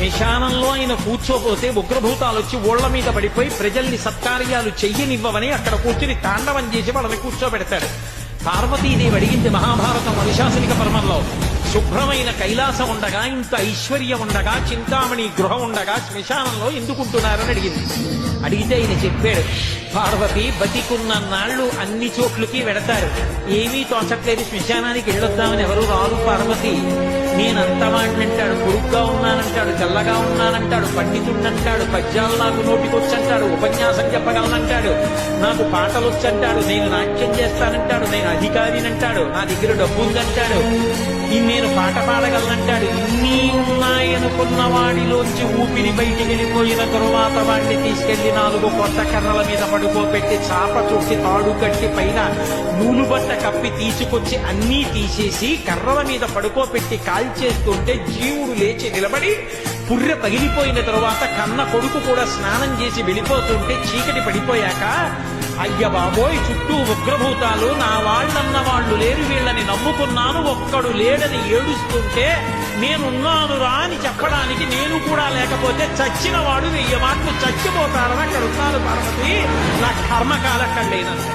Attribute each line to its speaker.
Speaker 1: శ్మశానంలో ఆయన కూర్చోపోతే ఉగ్రభూతాలు వచ్చి ఓళ్ల మీద పడిపోయి ప్రజల్ని సత్కార్యాలు చెయ్యనివ్వవని అక్కడ కూర్చుని తాండవం చేసి వాళ్ళని కూర్చోబెడతాడు. పార్వతీదేవి అడిగింది మహాభారతం అనుశాసనిక పర్వంలో, శుభ్రమైన కైలాసం ఉండగా, ఇంత ఐశ్వర్యం ఉండగా, చింతామణి గృహం ఉండగా శ్మశానంలో ఎందుకుంటున్నారని అడిగింది. అడిగితే ఆయన చెప్పాడు, పార్వతి బతికున్న నాళ్లు అన్ని చోట్లకి వెడతారు, ఏమీ తోచట్లేదు, శ్మశానానికి వెళ్ళొద్దామని ఎవరు రారు పార్వతి. నేనంతవాణ్ణంటాడు, పొరుగ్గా ఉన్నానంటాడు, తెల్లగా ఉన్నానంటాడు, పండితుడంటాడు, పద్యాలు నాకు నోటికొచ్చంటాడు, ఉపన్యాసం చెప్పగలనంటాడు, నాకు పాటలు వచ్చంటాడు, నేను నాట్యం చేస్తానంటాడు, నేను అధికారినంటాడు, నా దగ్గర డబ్బు ఉందంటాడు, నేను పాట పాడగలనంటాడు. ఇన్ని ఉన్నాయనుకున్న వాడిలోంచి ఊపిరి బయటికి వెళ్ళిపోయిన తరువాత వాడిని తీసుకెళ్లి 4 కొత్త కర్రల మీద పడుకోబెట్టి చాప చుట్టి తాడు కట్టి పైన నూలు బట్ట కప్పి తీసుకొచ్చి అన్నీ తీసేసి కర్రల మీద పడుకోబెట్టి కాల్చేస్తుంటే జీవుడు లేచి నిలబడి పుర్రె పగిలిపోయిన తరువాత కన్న కొడుకు కూడా స్నానం చేసి వెళ్ళిపోతుంటే చీకటి పడిపోయాక, అయ్య బాబోయ్ చుట్టూ ఉగ్రభూతాలు, నా వాళ్ళన్న వాళ్ళు లేరు, వీళ్ళని నమ్ముకున్నాను, ఒక్కడు లేడని ఏడుస్తుంటే నేనున్నాను రా అని చెప్పడానికి నేను కూడా లేకపోతే చచ్చిన వాడు 1000 మాటలు చచ్చిపోతారని అక్కడ ఉన్నాను పార్వతి, నా కర్మకాలక్కడలేనంత.